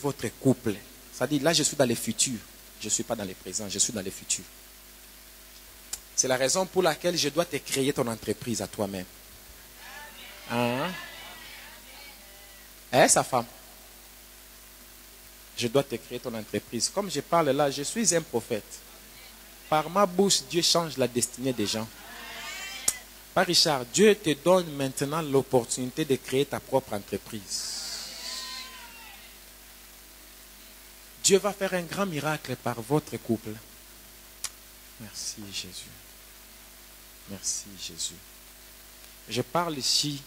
votre couple. Ça dit, là, je suis dans les futurs. Je ne suis pas dans les présents, je suis dans les futurs. C'est la raison pour laquelle je dois te créer ton entreprise à toi-même. Hein? Sa femme. Je dois te créer ton entreprise. Comme je parle là, je suis un prophète. Par ma bouche, Dieu change la destinée des gens. Pas Richard, Dieu te donne maintenant l'opportunité de créer ta propre entreprise. Dieu va faire un grand miracle par votre couple. Merci Jésus. Merci Jésus. Je parle ici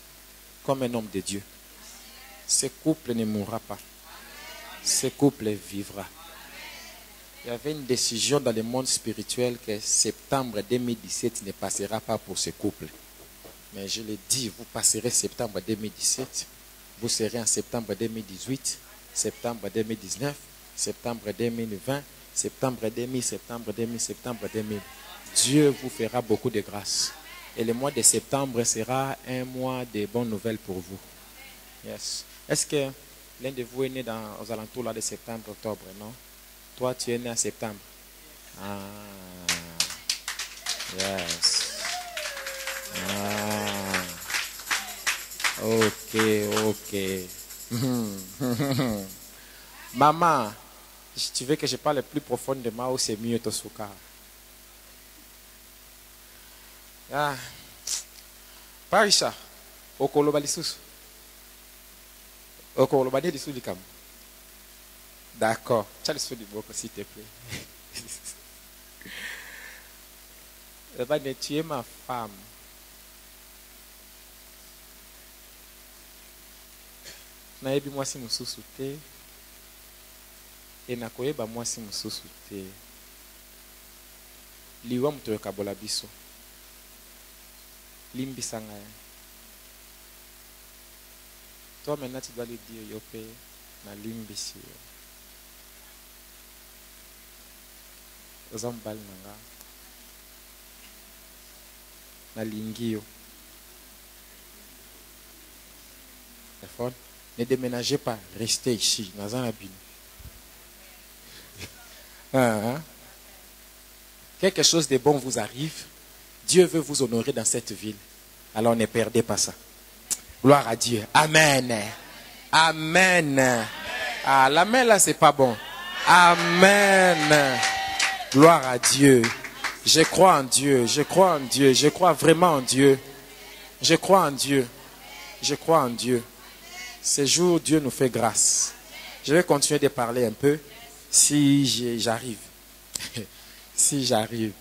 comme un homme de Dieu. Ce couple ne mourra pas. Ce couple vivra. Il y avait une décision dans le monde spirituel que septembre 2017 ne passera pas pour ce couple. Mais je l'ai dit, vous passerez septembre 2017, vous serez en septembre 2018, septembre 2019, septembre 2020, septembre 2000, septembre 2000, septembre 2000. Dieu vous fera beaucoup de grâce. Et le mois de septembre sera un mois de bonnes nouvelles pour vous. Yes. Est-ce que l'un de vous est né aux alentours là, de septembre, octobre, non? Toi, tu es né en septembre. Ah. Yes. Ah. Ok. Maman, tu veux que je parle plus profondément ou c'est mieux, Tosuka? Ah. Parisha, okoloba lisusu. Okoloba ne lisusu likam. D'accord. Tu as le sou du boko, s'il te plaît. Tu es ma femme. Naebi mwasi mususu te. Et nakoyeba mwasi mususu te. Liwa mutoyo kabola biso. Limbisa ngai. Toi maintenant tu dois lui dire yope na limbisi. Ozambal nanga. Na lingio. Ne déménagez pas, restez ici, dans un abîme. Quelque chose de bon vous arrive. Dieu veut vous honorer dans cette ville. Alors ne perdez pas ça. Gloire à Dieu. Amen. Amen. Ah, l'amen là, c'est pas bon. Amen. Gloire à Dieu. Je crois en Dieu. Je crois en Dieu. Je crois vraiment en Dieu. Je crois en Dieu. Je crois en Dieu. Ce jour, Dieu nous fait grâce. Je vais continuer de parler un peu si j'arrive. Si j'arrive.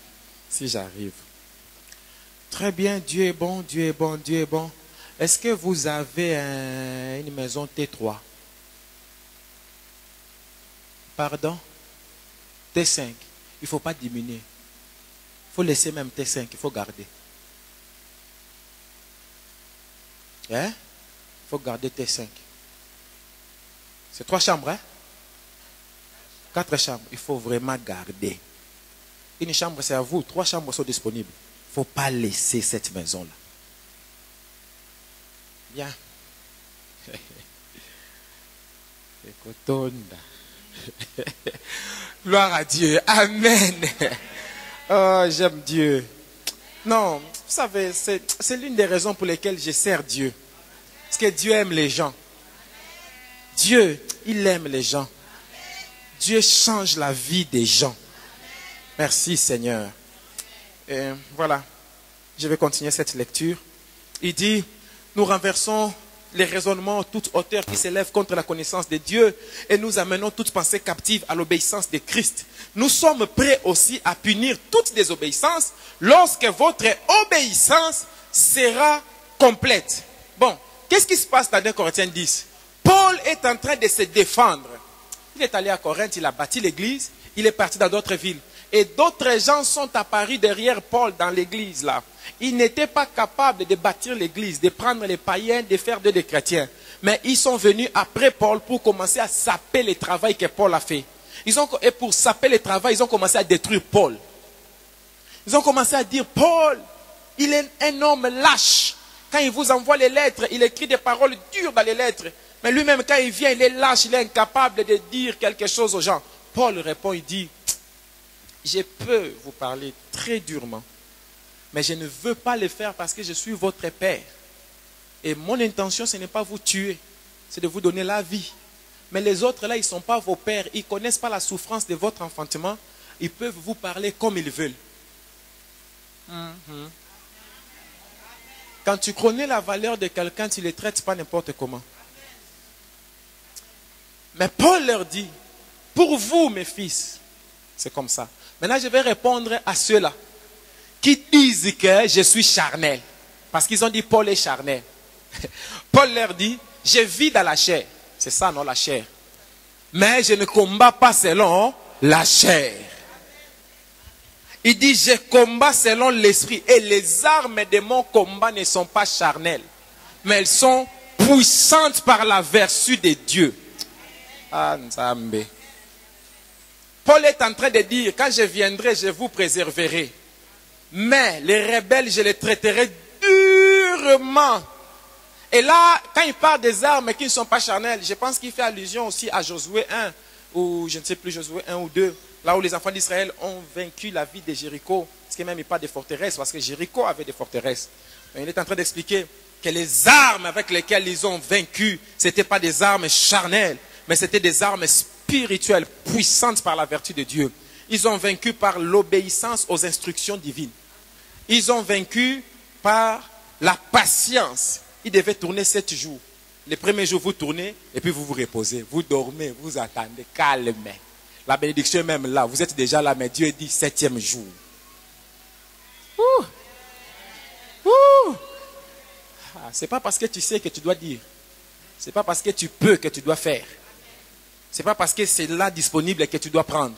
Très bien, Dieu est bon, Dieu est bon, Dieu est bon. Est-ce que vous avez une maison T3? Pardon? T5. Il ne faut pas diminuer. Il faut laisser même T5, il faut garder. Hein? Il faut garder T5. C'est 3 chambres, hein? 4 chambres. Il faut vraiment garder. Une chambre, c'est à vous. 3 chambres sont disponibles. Il ne faut pas laisser cette maison-là. Bien. Gloire à Dieu. Amen. Oh, j'aime Dieu. Non, vous savez, c'est l'une des raisons pour lesquelles je sers Dieu. Parce que Dieu aime les gens. Dieu, il aime les gens. Dieu change la vie des gens. Merci Seigneur. Et voilà, je vais continuer cette lecture. Il dit, nous renversons les raisonnements, toute hauteur qui s'élève contre la connaissance de Dieu et nous amenons toute pensée captive à l'obéissance de Christ. Nous sommes prêts aussi à punir toute désobéissance lorsque votre obéissance sera complète. Bon, qu'est-ce qui se passe dans 2 Corinthiens 10? Paul est en train de se défendre. Il est allé à Corinthe, il a bâti l'église, il est parti dans d'autres villes. Et d'autres gens sont apparus derrière Paul dans l'église là. Ils n'étaient pas capables de bâtir l'église, de prendre les païens, de faire d'eux des chrétiens. Mais ils sont venus après Paul pour commencer à saper le travail que Paul a fait. Et pour saper le travail, ils ont commencé à détruire Paul. Ils ont commencé à dire, Paul, il est un homme lâche. Quand il vous envoie les lettres, il écrit des paroles dures dans les lettres. Mais lui-même, quand il vient, il est lâche, il est incapable de dire quelque chose aux gens. Paul répond, il dit, je peux vous parler très durement, mais je ne veux pas le faire parce que je suis votre père. Et mon intention, ce n'est pas vous tuer, c'est de vous donner la vie. Mais les autres, là, ils ne sont pas vos pères, ils ne connaissent pas la souffrance de votre enfantement, ils peuvent vous parler comme ils veulent. Quand tu connais la valeur de quelqu'un, tu ne les traites pas n'importe comment. Mais Paul leur dit, pour vous, mes fils, c'est comme ça. Maintenant, je vais répondre à ceux-là qui disent que je suis charnel. Parce qu'ils ont dit Paul est charnel. Paul leur dit, je vis dans la chair. C'est ça, non, la chair. Mais je ne combats pas selon la chair. Il dit, je combats selon l'esprit. Et les armes de mon combat ne sont pas charnelles. Mais elles sont puissantes par la vertu de Dieu. Ah, Nzambe. Paul est en train de dire, quand je viendrai, je vous préserverai. Mais les rebelles, je les traiterai durement. Et là, quand il parle des armes qui ne sont pas charnelles, je pense qu'il fait allusion aussi à Josué 1, ou je ne sais plus, Josué 1 ou 2, là où les enfants d'Israël ont vaincu la ville de Jéricho. Parce qu'il n'y a même pas de forteresses, parce que Jéricho avait des forteresses. Et il est en train d'expliquer que les armes avec lesquelles ils ont vaincu, ce n'étaient pas des armes charnelles, mais c'était des armes spirituelles, puissantes par la vertu de Dieu. Ils ont vaincu par l'obéissance aux instructions divines. Ils ont vaincu par la patience. Ils devaient tourner 7 jours. Les premiers jours, vous tournez et puis vous vous reposez. Vous dormez, vous attendez, calme. La bénédiction est même là. Vous êtes déjà là, mais Dieu dit 7e jour. C'est pas parce que tu sais que tu dois dire. C'est pas parce que tu peux que tu dois faire. C'est pas parce que c'est là disponible que tu dois prendre.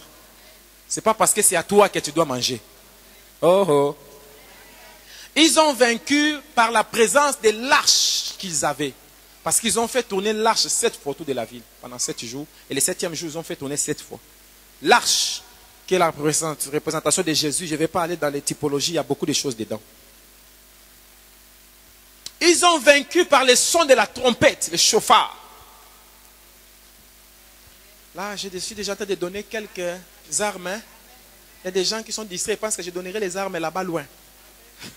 C'est pas parce que c'est à toi que tu dois manger. Oh oh. Ils ont vaincu par la présence de l'arche qu'ils avaient. Parce qu'ils ont fait tourner l'arche 7 fois autour de la ville pendant 7 jours. Et le 7e jour, ils ont fait tourner 7 fois. L'arche, qui est la représentation de Jésus, je ne vais pas aller dans les typologies, il y a beaucoup de choses dedans. Ils ont vaincu par le son de la trompette, le chauffard. Là, je suis déjà en train de donner quelques armes. Hein. Il y a des gens qui sont distraits, ils pensent que je donnerai les armes là-bas loin.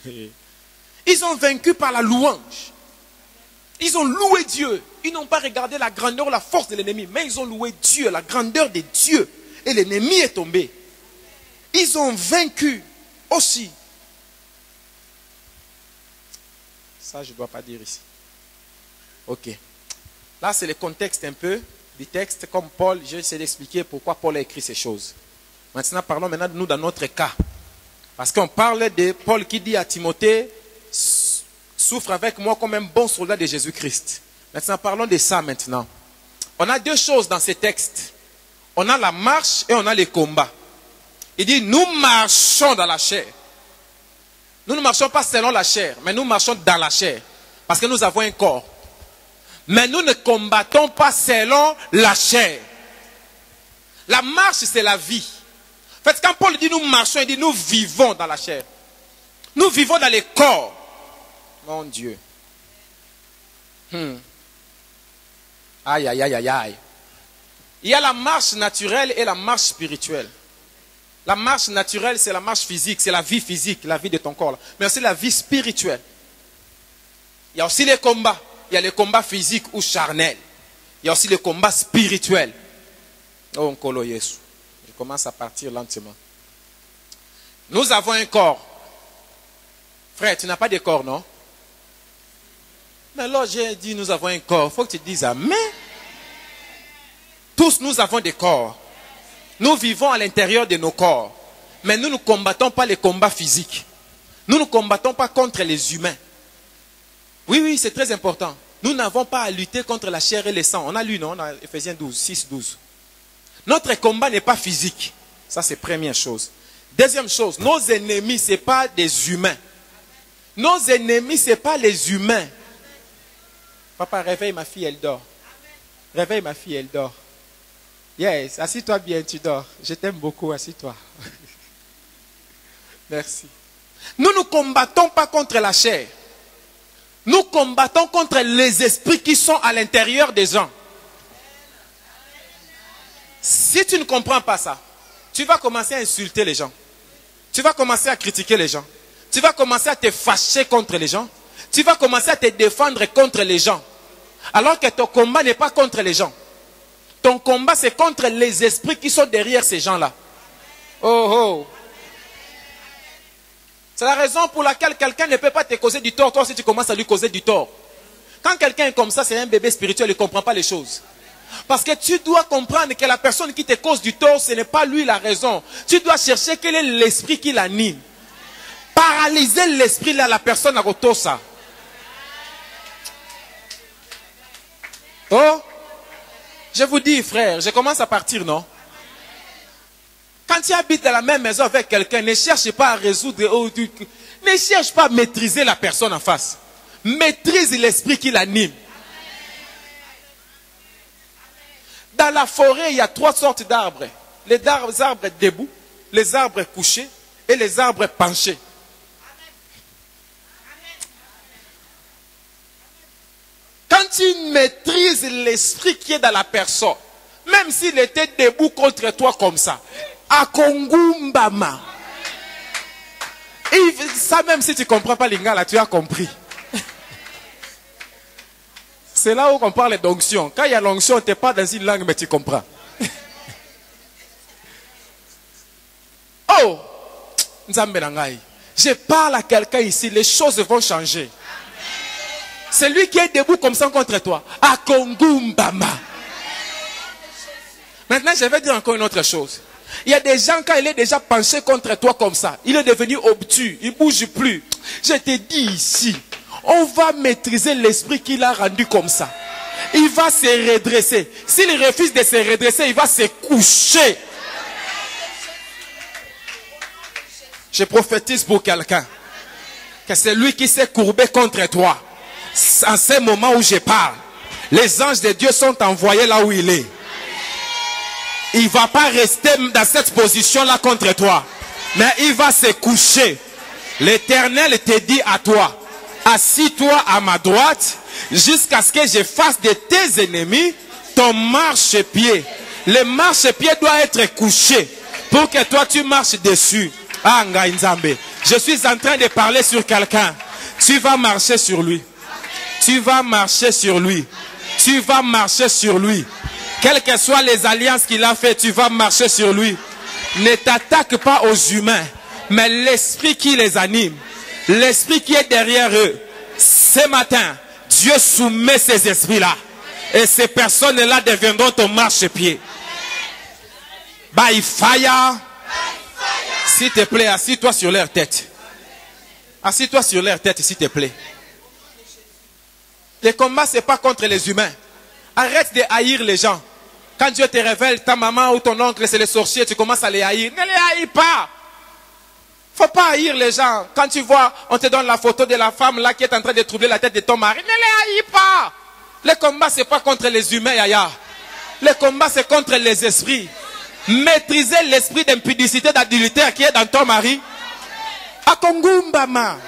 Ils ont vaincu par la louange. Ils ont loué Dieu. Ils n'ont pas regardé la grandeur, la force de l'ennemi, mais ils ont loué Dieu, la grandeur de Dieu. Et l'ennemi est tombé. Ils ont vaincu aussi. Ça, je ne dois pas dire ici. Ok. Là, c'est le contexte un peu du texte. Comme Paul, je vais essayer d'expliquer pourquoi Paul a écrit ces choses. Maintenant, parlons maintenant de nous dans notre cas. Parce qu'on parle de Paul qui dit à Timothée, souffre avec moi comme un bon soldat de Jésus-Christ. Maintenant, parlons de ça maintenant. On a 2 choses dans ces textes. On a la marche et on a les combats. Il dit, nous marchons dans la chair. Nous ne marchons pas selon la chair, mais nous marchons dans la chair. Parce que nous avons un corps. Mais nous ne combattons pas selon la chair. La marche, c'est la vie. En fait, quand Paul dit nous marchons, il dit nous vivons dans la chair. Nous vivons dans les corps. Mon Dieu. Aïe, aïe, aïe, aïe, aïe. Il y a la marche naturelle et la marche spirituelle. La marche naturelle, c'est la marche physique, c'est la vie physique, la vie de ton corps. Mais aussi la vie spirituelle. Il y a aussi les combats. Il y a les combats physiques ou charnels. Il y a aussi les combats spirituels. Oh, Nkolo Yesu. Je commence à partir lentement. Nous avons un corps. Frère, tu n'as pas de corps, non? Mais alors j'ai dit nous avons un corps. Il faut que tu dises amen. Tous nous avons des corps. Nous vivons à l'intérieur de nos corps. Mais nous ne combattons pas les combats physiques. Nous ne combattons pas contre les humains. Oui, oui, c'est très important. Nous n'avons pas à lutter contre la chair et le sang. On a lu, non? On a Ephésiens 12, 6, 12. Notre combat n'est pas physique. Ça, c'est première chose. Deuxième chose, nos ennemis, ce n'est pas des humains. Nos ennemis, ce n'est pas les humains. Papa, réveille ma fille, elle dort. Réveille ma fille, elle dort. Yes, assis-toi bien, tu dors. Je t'aime beaucoup, assis-toi. Merci. Nous ne combattons pas contre la chair. Nous combattons contre les esprits qui sont à l'intérieur des gens. Si tu ne comprends pas ça, tu vas commencer à insulter les gens. Tu vas commencer à critiquer les gens. Tu vas commencer à te fâcher contre les gens. Tu vas commencer à te défendre contre les gens. Alors que ton combat n'est pas contre les gens. Ton combat, c'est contre les esprits qui sont derrière ces gens-là. Oh oh. C'est la raison pour laquelle quelqu'un ne peut pas te causer du tort, toi aussi tu commences à lui causer du tort. Quand quelqu'un est comme ça, c'est un bébé spirituel, il ne comprend pas les choses. Parce que tu dois comprendre que la personne qui te cause du tort, ce n'est pas lui la raison. Tu dois chercher quel est l'esprit qui l'anime. Paralyser l'esprit là, la personne à retour ça. Oh, je vous dis frère, je commence à partir, non? Quand tu habites dans la même maison avec quelqu'un, ne cherche pas à résoudre, ne cherche pas à maîtriser la personne en face. Maîtrise l'esprit qui l'anime. Dans la forêt, il y a 3 sortes d'arbres. Les arbres debout, les arbres couchés et les arbres penchés. Quand tu maîtrises l'esprit qui est dans la personne, même s'il était debout contre toi comme ça, Akongumbama. Et ça, même si tu ne comprends pas l'ingala, tu as compris. C'est là où on parle d'onction. Quand il y a l'onction, tu n'es pas dans une langue, mais tu comprends. Oh! Je parle à quelqu'un ici, les choses vont changer. C'est lui qui est debout comme ça contre toi. Akongumbama. Maintenant, je vais dire encore une autre chose. Il y a des gens, quand il est déjà penché contre toi comme ça, il est devenu obtus, il ne bouge plus. Je te dis ici, on va maîtriser l'esprit qu'il a rendu comme ça. Il va se redresser. S'il refuse de se redresser, il va se coucher. Je prophétise pour quelqu'un que c'est lui qui s'est courbé contre toi. En ce moment où je parle, les anges de Dieu sont envoyés là où il est. Il ne va pas rester dans cette position-là contre toi. Mais il va se coucher. L'Éternel te dit à toi, assis-toi à ma droite jusqu'à ce que je fasse de tes ennemis ton marchepied. Le marchepied doit être couché pour que toi tu marches dessus. Ah, Nzambe. Je suis en train de parler sur quelqu'un. Tu vas marcher sur lui. Tu vas marcher sur lui. Tu vas marcher sur lui. Quelles que soient les alliances qu'il a faites, tu vas marcher sur lui. Ne t'attaque pas aux humains, mais l'esprit qui les anime, l'esprit qui est derrière eux. Ce matin, Dieu soumet ces esprits-là. Et ces personnes-là deviendront ton marchepied. By fire. S'il te plaît, assis-toi sur leur tête. Assis-toi sur leur tête, s'il te plaît. Le combat, ce n'est pas contre les humains. Arrête de haïr les gens. Quand Dieu te révèle, ta maman ou ton oncle, c'est les sorciers, tu commences à les haïr. Ne les haïs pas. Il ne faut pas haïr les gens. Quand tu vois, on te donne la photo de la femme là qui est en train de troubler la tête de ton mari. Ne les haïs pas. Le combat, ce n'est pas contre les humains, Yaya. Le combat, c'est contre les esprits. Maîtriser l'esprit d'impudicité, d'adultère qui est dans ton mari. Akongumbama.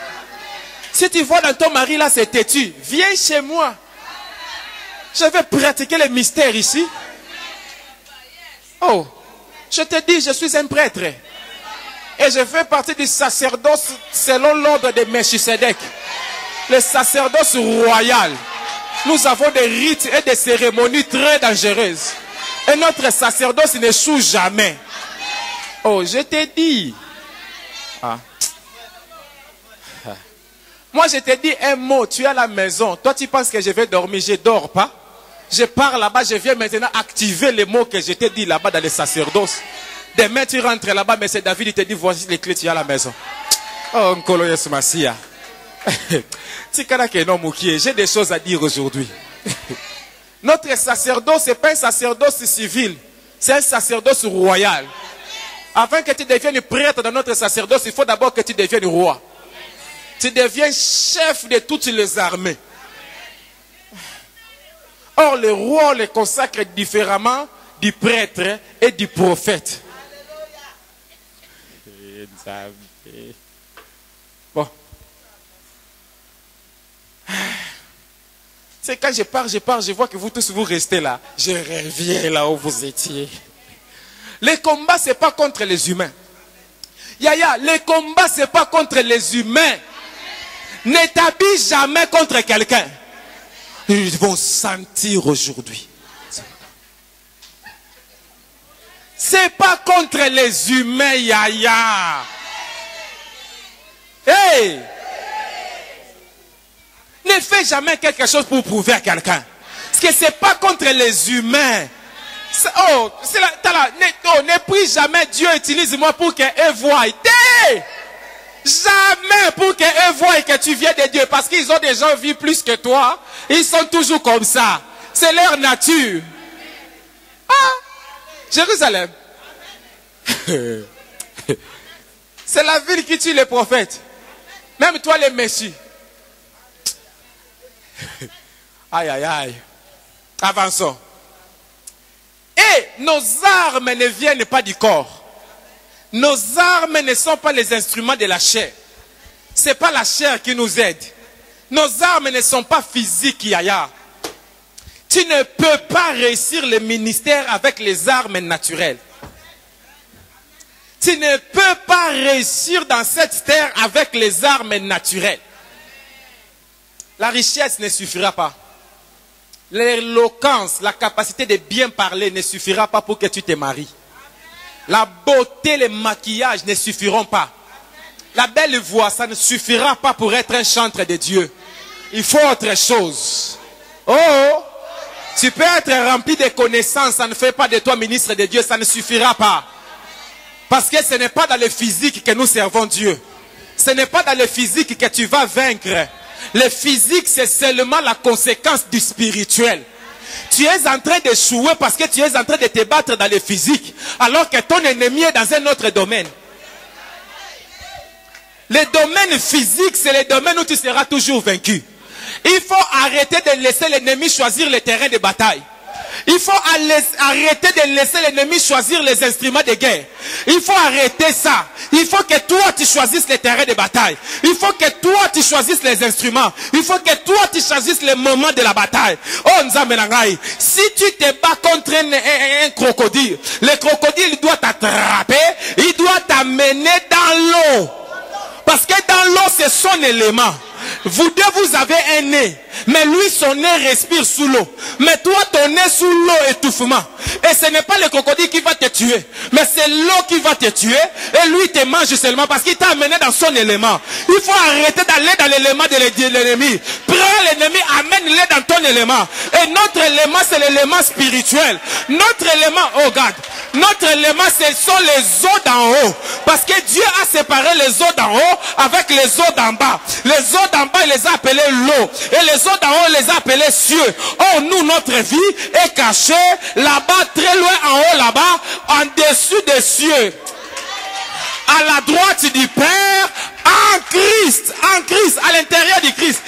Si tu vois dans ton mari là, c'est têtu. Viens chez moi. Je vais pratiquer les mystères ici. Oh, je te dis, je suis un prêtre. Et je fais partie du sacerdoce selon l'ordre de Melchisedec. Le sacerdoce royal. Nous avons des rites et des cérémonies très dangereuses. Et notre sacerdoce n'échoue jamais. Oh, je te dis. Ah. Moi, je te dis un mot, tu es à la maison. Toi, tu penses que je vais dormir, je ne dors pas. Je pars là-bas, je viens maintenant activer les mots que je t'ai dit là-bas dans le sacerdoce. Demain, tu rentres là-bas, mais c'est David, il te dit, voici les clés, tu es à la maison. Oh, Nkolo Yesumasia. J'ai des choses à dire aujourd'hui. Notre sacerdoce, ce n'est pas un sacerdoce civil, c'est un sacerdoce royal. Afin que tu deviennes prêtre dans notre sacerdoce, il faut d'abord que tu deviennes roi. Tu deviens chef de toutes les armées. Or, le roi le consacre différemment du prêtre et du prophète. Bon. C'est quand je pars, je vois que vous tous vous restez là. Je reviens là où vous étiez. Les combats, ce n'est pas contre les humains. Yaya, les combats, ce n'est pas contre les humains. Ne t'habille jamais contre quelqu'un. Ils vont sentir aujourd'hui. C'est pas contre les humains, Yaya. Hey! Ne fais jamais quelque chose pour prouver à quelqu'un. Parce que c'est pas contre les humains. Ne prie jamais Dieu utilise-moi pour qu'eux voient. Jamais pour qu'eux voient que tu viens de Dieu. Parce qu'ils ont déjà vu plus que toi. Ils sont toujours comme ça. C'est leur nature. Ah! Jérusalem. C'est la ville qui tue les prophètes. Même toi les messieurs. Aïe, aïe, aïe. Avançons. Et nos armes ne viennent pas du corps. Nos armes ne sont pas les instruments de la chair. Ce n'est pas la chair qui nous aide. Nos armes ne sont pas physiques, Yaya. Tu ne peux pas réussir le ministère avec les armes naturelles. Tu ne peux pas réussir dans cette terre avec les armes naturelles. La richesse ne suffira pas. L'éloquence, la capacité de bien parler ne suffira pas pour que tu te maries. La beauté, le maquillage ne suffiront pas. La belle voix, ça ne suffira pas pour être un chantre de Dieu. Il faut autre chose. Oh, tu peux être rempli de connaissances, ça ne fait pas de toi ministre de Dieu, ça ne suffira pas. Parce que ce n'est pas dans le physique que nous servons Dieu. Ce n'est pas dans le physique que tu vas vaincre. Le physique, c'est seulement la conséquence du spirituel. Tu es en train d'échouer parce que tu es en train de te battre dans le physique, alors que ton ennemi est dans un autre domaine. Le domaine physique, c'est le domaine où tu seras toujours vaincu. Il faut arrêter de laisser l'ennemi choisir le terrain de bataille. Il faut arrêter de laisser l'ennemi choisir les instruments de guerre. Il faut arrêter ça. Il faut que toi tu choisisses les terrains de bataille. Il faut que toi tu choisisses les instruments. Il faut que toi tu choisisses les moments de la bataille. Oh Nzamenangai, si tu te bats contre un crocodile, le crocodile doit t'attraper, il doit t'amener dans l'eau. Parce que dans l'eau c'est son élément. Vous deux, vous avez un nez. Mais lui, son nez respire sous l'eau. Mais toi, ton nez sous l'eau, étouffement. Et ce n'est pas le crocodile qui va te tuer. Mais c'est l'eau qui va te tuer. Et lui, te mange seulement parce qu'il t'a amené dans son élément. Il faut arrêter d'aller dans l'élément de l'ennemi. Prends l'ennemi, amène-le dans ton élément. Et notre élément, c'est l'élément spirituel. Notre élément, oh God. Notre élément, ce sont les eaux d'en haut. Parce que Dieu a séparé les eaux d'en haut avec les eaux d'en bas. Les eaux d'en bas, il les a appelées l'eau. Et les eaux d'en haut, il les a appelées cieux. Oh, nous, notre vie est cachée là-bas, très loin en haut, là-bas, en dessus des cieux. À la droite du Père, en Christ, à l'intérieur du Christ.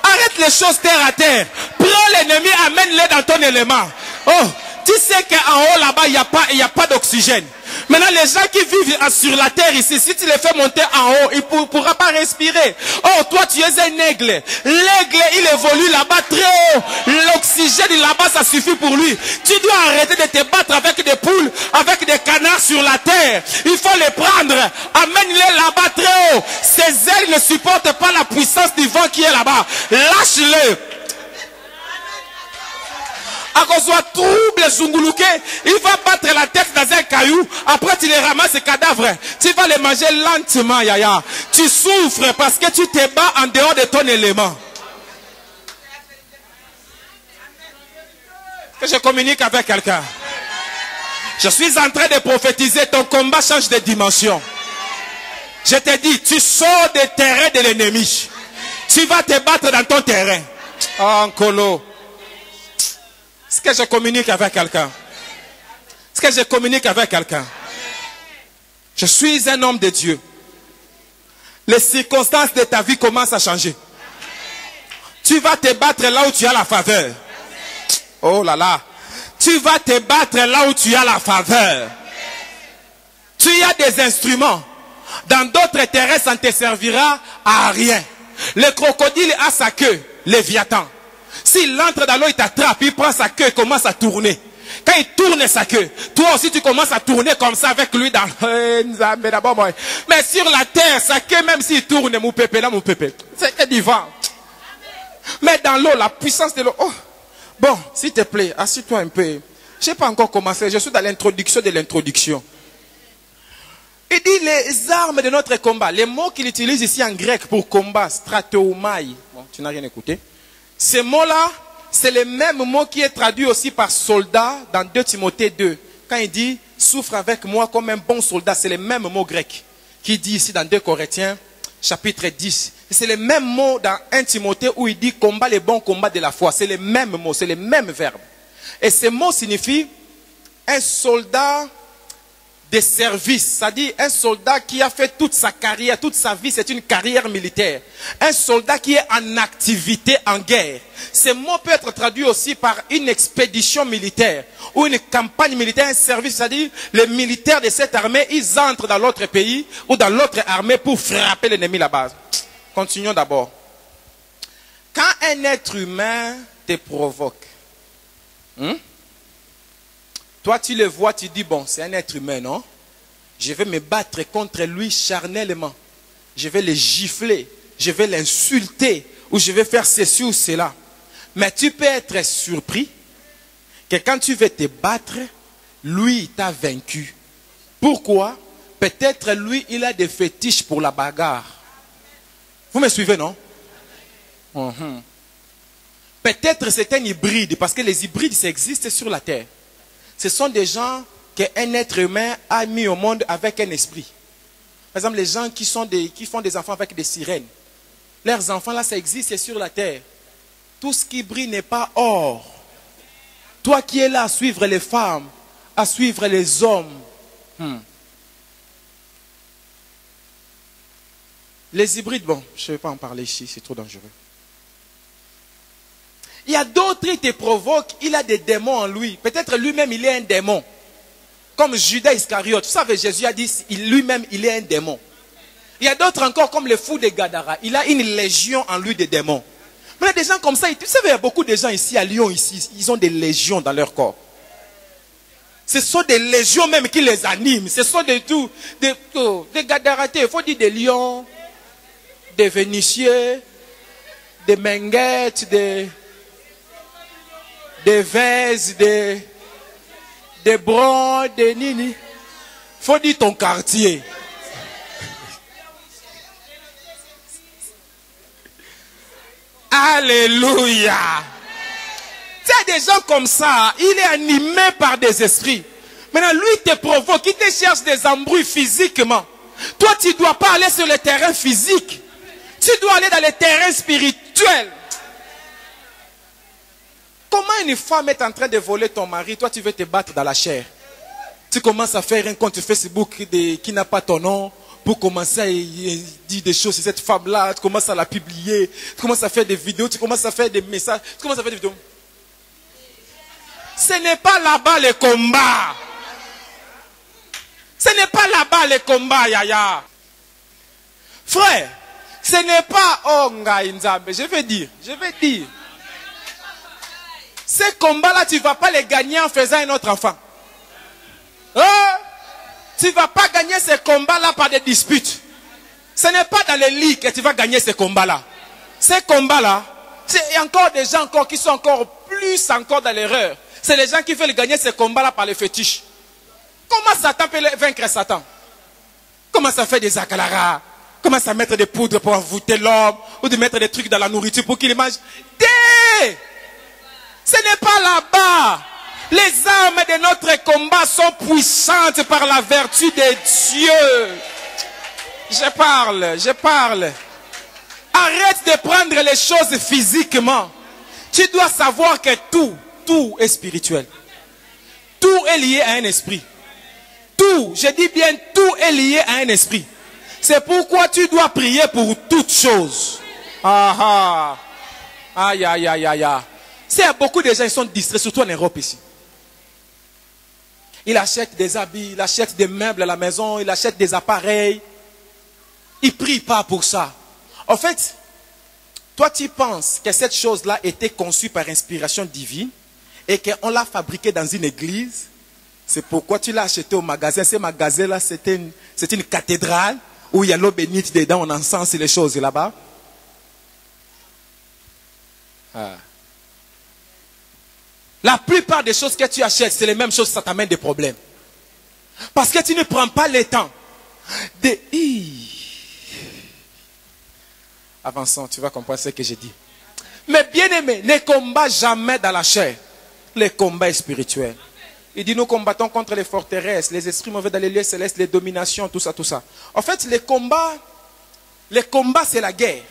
Arrête les choses terre à terre. Prends l'ennemi, amène-le dans ton élément. Oh, tu sais qu'en haut là-bas, il n'y a pas d'oxygène. Maintenant, les gens qui vivent sur la terre ici, si tu les fais monter en haut, ils ne pourront pas respirer. Oh, toi, tu es un aigle. L'aigle, il évolue là-bas très haut. L'oxygène là-bas, ça suffit pour lui. Tu dois arrêter de te battre avec des poules, avec des canards sur la terre. Il faut les prendre. Amène-les là-bas très haut. Ces ailes ne supportent pas la puissance du vent qui est là-bas. Lâche-le. À cause soit trouble zunguluke, il va battre la tête dans un caillou, après tu les ramasses ces cadavres, tu vas les manger lentement, Yaya. Tu souffres parce que tu te bats en dehors de ton élément. Que je communique avec quelqu'un. Je suis en train de prophétiser, ton combat change de dimension. Je te dis, tu sors des terrains de l'ennemi. Tu vas te battre dans ton terrain. Oh, Nkolo. Est-ce que je communique avec quelqu'un? Est-ce que je communique avec quelqu'un? Je suis un homme de Dieu. Les circonstances de ta vie commencent à changer. Tu vas te battre là où tu as la faveur. Oh là là. Tu vas te battre là où tu as la faveur. Tu as des instruments. Dans d'autres terrains, ça ne te servira à rien. Le crocodile a sa queue. Léviathan. S'il entre dans l'eau, il t'attrape, il prend sa queue et commence à tourner. Quand il tourne sa queue, toi aussi tu commences à tourner comme ça avec lui dans mais sur la terre, sa queue, même s'il tourne, mon pépé, là, mon pépé, c'est du vent. Mais dans l'eau, la puissance de l'eau. Oh. Bon, s'il te plaît, assis-toi un peu. Je n'ai pas encore commencé, je suis dans l'introduction de l'introduction. Il dit les armes de notre combat. Les mots qu'il utilise ici en grec pour combat, stratéomai. Bon, tu n'as rien écouté. Ces mots-là, c'est le même mot qui est traduit aussi par soldat dans 2 Timothée 2. Quand il dit souffre avec moi comme un bon soldat, c'est le même mot grec qui dit ici dans 2 Corinthiens chapitre 10. C'est le même mot dans 1 Timothée où il dit combat les bons combats de la foi. C'est le même mot, c'est le même verbe. Et ce mot signifie un soldat de service, c'est-à-dire un soldat qui a fait toute sa carrière, toute sa vie, c'est une carrière militaire. Un soldat qui est en activité en guerre. Ce mot peut être traduit aussi par une expédition militaire ou une campagne militaire, un service, c'est-à-dire les militaires de cette armée, ils entrent dans l'autre pays ou dans l'autre armée pour frapper l'ennemi là-bas. Continuons d'abord. Quand un être humain te provoque, toi, tu le vois, tu dis, bon, c'est un être humain, non? Je vais me battre contre lui charnellement. Je vais le gifler, je vais l'insulter, ou je vais faire ceci ou cela. Mais tu peux être surpris que quand tu veux te battre, lui, il t'a vaincu. Pourquoi? Peut-être lui, il a des fétiches pour la bagarre. Vous me suivez, non? Peut-être c'est un hybride, parce que les hybrides, ça existe sur la terre. Ce sont des gens qu'un être humain a mis au monde avec un esprit. Par exemple, les gens qui font des enfants avec des sirènes. Leurs enfants, là, ça existe sur la terre. Tout ce qui brille n'est pas or. Toi qui es là à suivre les femmes, à suivre les hommes. Les hybrides, bon, je ne vais pas en parler ici, c'est trop dangereux. Il y a d'autres qui te provoquent, il a des démons en lui. Peut-être lui-même, il est un démon. Comme Judas Iscariote. Vous savez, Jésus a dit, lui-même, il est un démon. Il y a d'autres encore, comme le fou de Gadara. Il a une légion en lui de démons. Mais il y a des gens comme ça. Vous savez, il y a beaucoup de gens ici, à Lyon, ici, ils ont des légions dans leur corps. Ce sont des légions même qui les animent. Ce sont des Gadaratés. Il faut dire des lions, des Vénitiens, des Menguettes, des Vèzes, des Bron, des Nini. Faut dire ton quartier. Alléluia. Tu as des gens comme ça, il est animé par des esprits. Maintenant, lui te provoque, il te cherche des embrouilles physiquement. Toi, tu ne dois pas aller sur le terrain physique. Tu dois aller dans le terrain spirituel. Comment une femme est en train de voler ton mari, toi tu veux te battre dans la chair. Tu commences à faire un compte Facebook qui n'a pas ton nom, pour commencer à dire des choses sur cette femme-là, tu commences à la publier, tu commences à faire des vidéos, tu commences à faire des messages, tu commences à faire des vidéos. Ce n'est pas là-bas le combat. Ce n'est pas là-bas le combat, Yaya. Frère, ce n'est pas, oh Ngaïnzabe, je vais dire. Ces combats-là, tu ne vas pas les gagner en faisant un autre enfant. Tu ne vas pas gagner ces combats-là par des disputes. Ce n'est pas dans les lits que tu vas gagner ces combats-là. Ces combats-là, il y a encore des gens qui sont encore plus dans l'erreur. C'est les gens qui veulent gagner ces combats-là par les fétiches. Comment Satan peut vaincre Satan? Comment ça fait des akalaras? Comment ça mettre des poudres pour envoûter l'homme? Ou de mettre des trucs dans la nourriture pour qu'il mange? Ce n'est pas là-bas. Les armes de notre combat sont puissantes par la vertu de Dieu. Je parle. Arrête de prendre les choses physiquement. Tu dois savoir que tout est spirituel. Tout est lié à un esprit. Tout, je dis bien tout est lié à un esprit. C'est pourquoi tu dois prier pour toutes choses. Aïe. Il y a beaucoup de gens qui sont distraits, surtout en Europe ici. Ils achètent des habits, ils achètent des meubles à la maison, ils achètent des appareils. Ils ne prient pas pour ça. En fait, Toi, tu penses que cette chose-là était conçue par inspiration divine et qu'on l'a fabriquée dans une église. C'est pourquoi tu l'as acheté au magasin. Ce magasin-là, c'est une cathédrale où il y a l'eau bénite dedans, on encense les choses là-bas. Ah. La plupart des choses que tu achètes, c'est les mêmes choses, ça t'amène des problèmes. Parce que tu ne prends pas le temps de... Avançons, tu vas comprendre ce que j'ai dit. Mais bien aimé, ne combat jamais dans la chair. Le combat est spirituel. Il dit, nous combattons contre les forteresses, les esprits mauvais dans les lieux célestes, les dominations, tout ça, tout ça. En fait, les combats, c'est la guerre.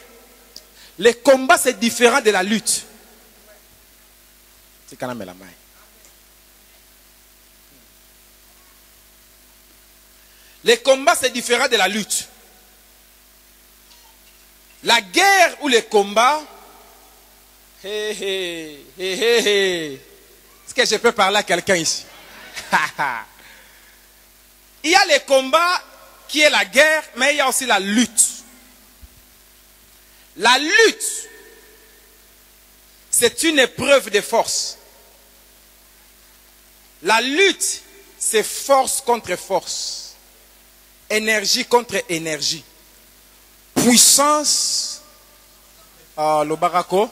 Les combats, c'est différent de la lutte. C'est quand même la main. Les combats, c'est différent de la lutte. La guerre ou les combats, est-ce que je peux parler à quelqu'un ici? Il y a les combats qui est la guerre, mais il y a aussi la lutte. La lutte, c'est une épreuve de force. La lutte, c'est force contre force. Énergie contre énergie. Puissance, le barako,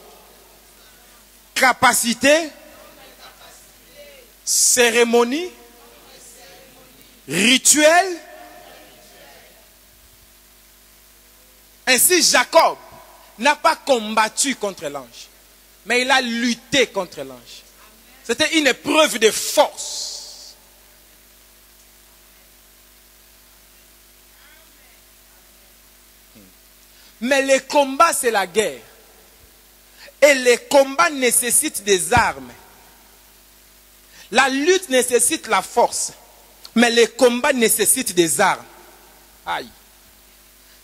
capacité, cérémonie, rituel. Ainsi, Jacob n'a pas combattu contre l'ange, mais il a lutté contre l'ange. C'était une épreuve de force. Mais les combats, c'est la guerre. Et les combats nécessitent des armes. La lutte nécessite la force. Mais les combats nécessitent des armes. Aïe.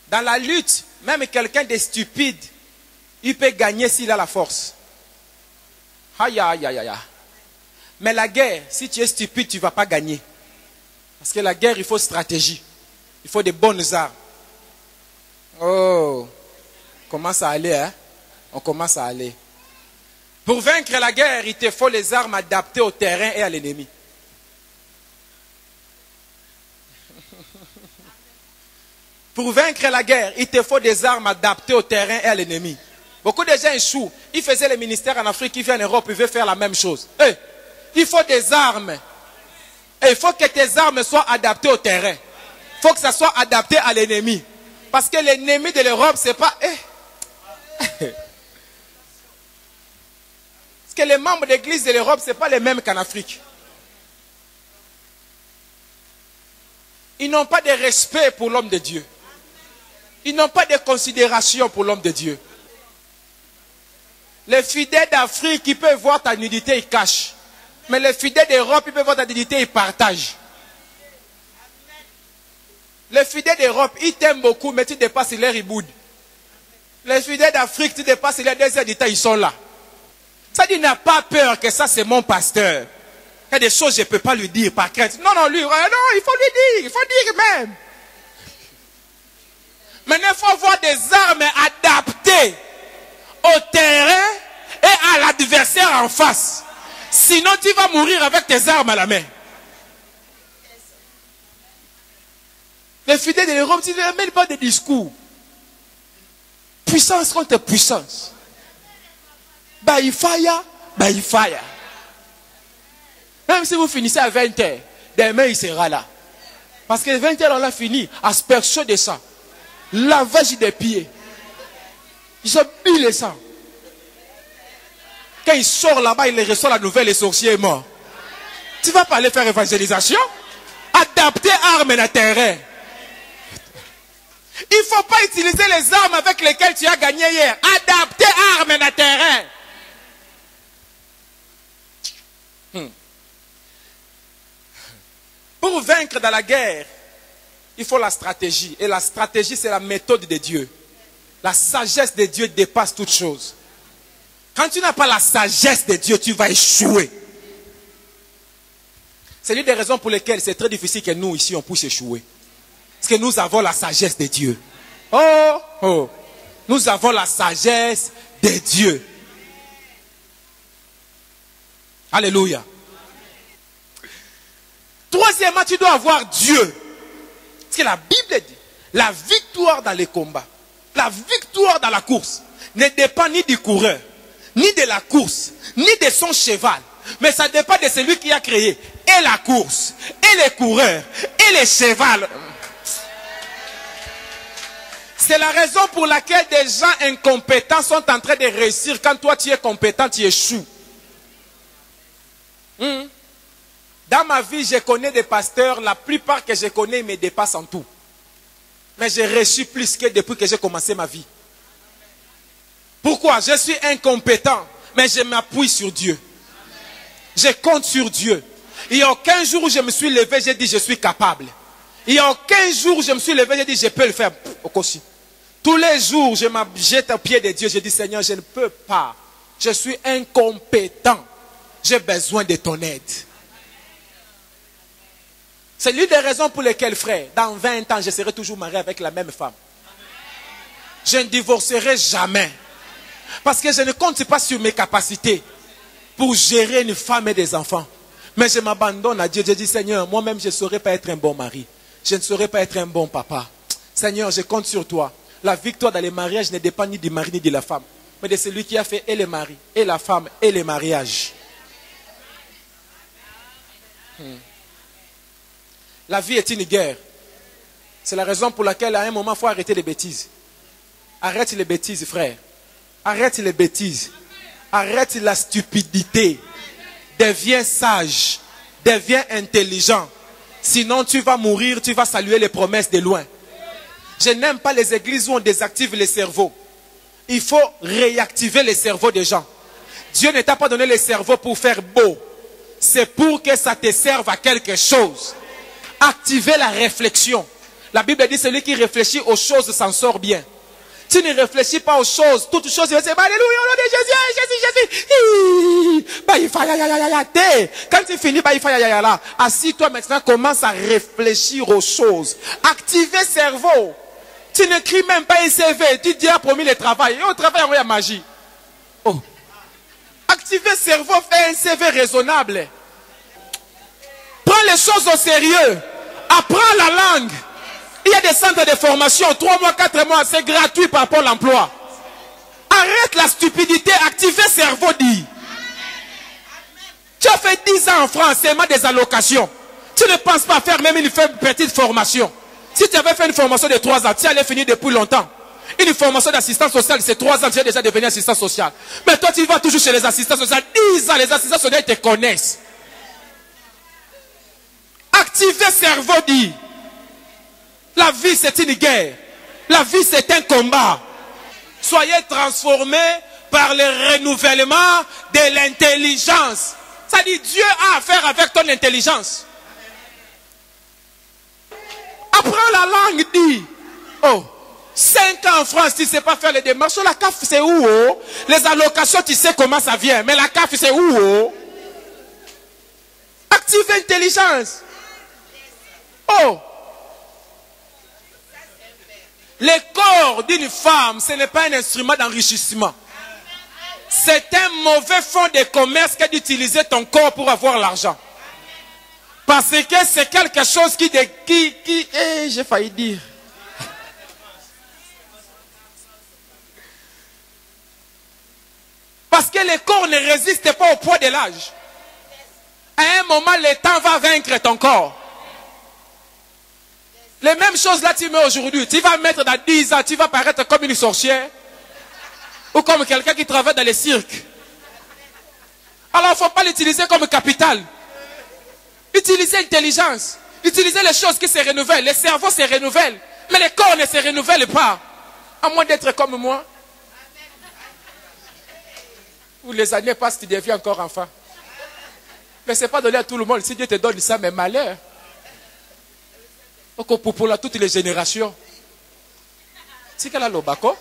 Dans la lutte, même quelqu'un de stupide, il peut gagner s'il a la force. Aïe, aïe, aïe, aïe. Mais la guerre, si tu es stupide, tu ne vas pas gagner. Parce que la guerre, il faut stratégie. Il faut des bonnes armes. Oh, on commence à aller, hein? On commence à aller. Pour vaincre la guerre, il te faut les armes adaptées au terrain et à l'ennemi. Pour vaincre la guerre, il te faut des armes adaptées au terrain et à l'ennemi. Beaucoup de gens échouent. Ils faisaient les ministères en Afrique, ils viennent en Europe, ils veulent faire la même chose. Hey, il faut des armes. Et il faut que tes armes soient adaptées au terrain. Il faut que ça soit adapté à l'ennemi. Parce que l'ennemi de l'Europe, c'est pas... Parce que les membres d'église de l'Europe, ce n'est pas les mêmes qu'en Afrique. Ils n'ont pas de respect pour l'homme de Dieu. Ils n'ont pas de considération pour l'homme de Dieu. Les fidèles d'Afrique, ils peuvent voir ta nudité, ils cachent. Mais les fidèles d'Europe, ils peuvent voir ta nudité, ils partagent. Les fidèles d'Europe, ils t'aiment beaucoup, mais tu dépasses leur riboud. Les fidèles d'Afrique, tu dépasses les 2 heures du temps, ils sont là. Ça dit, n'a pas peur que ça, c'est mon pasteur. Il y a des choses que je ne peux pas lui dire par crainte. Non, non, lui, non, il faut lui dire, il faut dire même. Maintenant, il faut avoir des armes adaptées au terrain et à l'adversaire en face. Sinon, tu vas mourir avec tes armes à la main. Les fidèles de l'Europe, ils ne mêlent pas de discours. Puissance contre puissance. By fire, by fire. Même si vous finissez à 20h, demain il sera là. Parce que 20h on l'a fini. Aspersion de sang. Lavage des pieds. Ils ont bu le sang. Quand il sort là-bas, il reçoit la nouvelle, les sorciers morts. Tu vas pas aller faire évangélisation? Adapter armes et terrain. Il ne faut pas utiliser les armes avec lesquelles tu as gagné hier. Adapter armes et terrain. Pour vaincre dans la guerre, il faut la stratégie. Et la stratégie, c'est la méthode de Dieu. La sagesse de Dieu dépasse toute chose. Quand tu n'as pas la sagesse de Dieu, tu vas échouer. C'est l'une des raisons pour lesquelles c'est très difficile que nous, ici, on puisse échouer. Parce que nous avons la sagesse de Dieu. Oh, oh. Nous avons la sagesse de Dieu. Alléluia. Troisièmement, tu dois avoir Dieu. Parce que la Bible dit, la victoire dans les combats, la victoire dans la course, ne dépend ni du coureur, ni de la course, ni de son cheval. Mais ça dépend de celui qui a créé et la course, et les coureurs, et les chevals. C'est la raison pour laquelle des gens incompétents sont en train de réussir. Quand toi tu es compétent, tu échoues. Dans ma vie, je connais des pasteurs, la plupart que je connais me dépassent en tout. Mais j'ai reçu plus que depuis que j'ai commencé ma vie. Pourquoi? Je suis incompétent, mais je m'appuie sur Dieu. Je compte sur Dieu. Il n'y a aucun jour où je me suis levé, j'ai dit je suis capable. Il n'y a aucun jour où je me suis levé, j'ai dit je peux le faire. Tous les jours, je me jette aux pieds de Dieu, je dis Seigneur, je ne peux pas. Je suis incompétent. J'ai besoin de ton aide. C'est l'une des raisons pour lesquelles, frère, dans 20 ans, je serai toujours marié avec la même femme. Je ne divorcerai jamais. Parce que je ne compte pas sur mes capacités pour gérer une femme et des enfants. Mais je m'abandonne à Dieu. Je dis, Seigneur, moi-même, je ne saurais pas être un bon mari. Je ne saurais pas être un bon papa. Seigneur, je compte sur toi. La victoire dans les mariages ne dépend ni du mari ni de la femme, mais de celui qui a fait et les maris, et la femme, et les mariages. La vie est une guerre. C'est la raison pour laquelle à un moment, il faut arrêter les bêtises. Arrête les bêtises, frère. Arrête les bêtises. Arrête la stupidité. Deviens sage. Deviens intelligent. Sinon, tu vas mourir, tu vas saluer les promesses de loin. Je n'aime pas les églises où on désactive les cerveaux. Il faut réactiver les cerveaux des gens. Dieu ne t'a pas donné les cerveaux pour faire beau. C'est pour que ça te serve à quelque chose. Activer la réflexion. La Bible dit celui qui réfléchit aux choses s'en sort bien. Tu ne réfléchis pas aux choses. Toutes choses, tu vas dire alléluia, au nom de Jésus, Jésus. Quand tu finis, assis-toi maintenant, commence à réfléchir aux choses. Activer le cerveau. Tu n'écris même pas un CV. Tu dis, promis le travail. Et au travail, il y a magie. Oh. Activer le cerveau, faire un CV raisonnable. Prends les choses au sérieux. Apprends la langue. Il y a des centres de formation, 3 mois, 4 mois, c'est gratuit par rapport à l'emploi. Arrête la stupidité, active le cerveau, dit. Tu as fait 10 ans en France, seulement des allocations. Tu ne penses pas faire même une petite formation. Si tu avais fait une formation de 3 ans, tu allais finir depuis longtemps. Une formation d'assistance sociale, c'est 3 ans, tu es déjà devenu assistant social. Mais toi, tu vas toujours chez les assistants sociaux. 10 ans, les assistants sociaux te connaissent. Active le cerveau, dit. La vie, c'est une guerre. La vie, c'est un combat. Soyez transformés par le renouvellement de l'intelligence. Ça dit, Dieu a affaire avec ton intelligence. Apprends la langue, dit. Oh, 5 ans en France, tu ne sais pas faire les démarches. La CAF, c'est où? Oh? Les allocations, tu sais comment ça vient. Mais la CAF, c'est où? Oh? Active l'intelligence. Oh! Le corps d'une femme, ce n'est pas un instrument d'enrichissement. C'est un mauvais fonds de commerce que d'utiliser ton corps pour avoir l'argent. Parce que c'est quelque chose qui j'ai failli dire. Parce que le corps ne résiste pas au poids de l'âge. À un moment, le temps va vaincre ton corps. Les mêmes choses là, tu mets aujourd'hui. Tu vas mettre dans 10 ans, tu vas paraître comme une sorcière. Ou comme quelqu'un qui travaille dans les cirques. Alors, il ne faut pas l'utiliser comme capital. Utilisez l'intelligence. Utilisez les choses qui se renouvellent. Les cerveaux se renouvellent. Mais les corps ne se renouvellent pas. À moins d'être comme moi. Où les années passent, tu deviens encore enfant. Mais ce n'est pas donné à tout le monde. Si Dieu te donne ça, mais malheur. Pour toutes les générations. C'est qu'elle a le baco.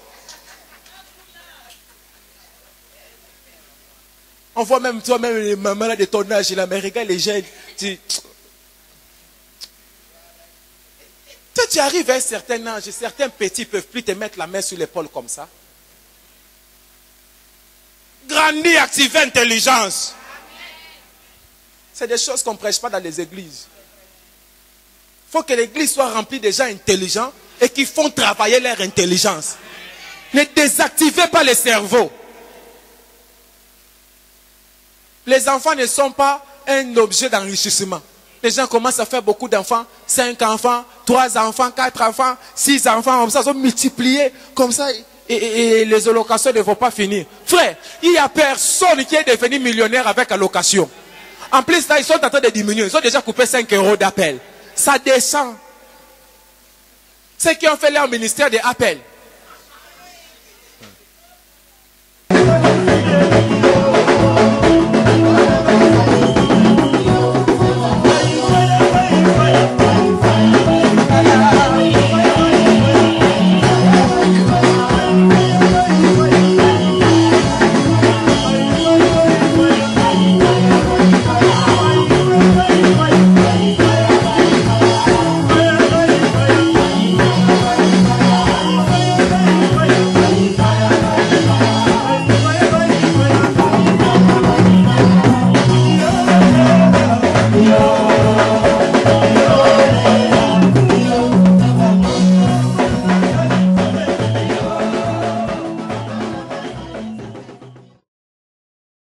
On voit même toi-même les mamans de ton âge, la regarde les jeunes. Quand tu arrives à un certain âge, certains petits ne peuvent plus te mettre la main sur l'épaule comme ça. Grandir, activer intelligence. C'est des choses qu'on ne prêche pas dans les églises. Il faut que l'église soit remplie de gens intelligents et qui font travailler leur intelligence. Ne désactivez pas le cerveau. Les enfants ne sont pas un objet d'enrichissement. Les gens commencent à faire beaucoup d'enfants, 5 enfants, 3 enfants, 4 enfants, 6 enfants, comme ça, ils sont multipliés, comme ça, et les allocations ne vont pas finir. Frère, il n'y a personne qui est devenu millionnaire avec allocation. En plus, là, ils sont en train de diminuer. Ils ont déjà coupé 5 € d'appel. Ça descend. Ceux qui ont fait leur ministère d'appel,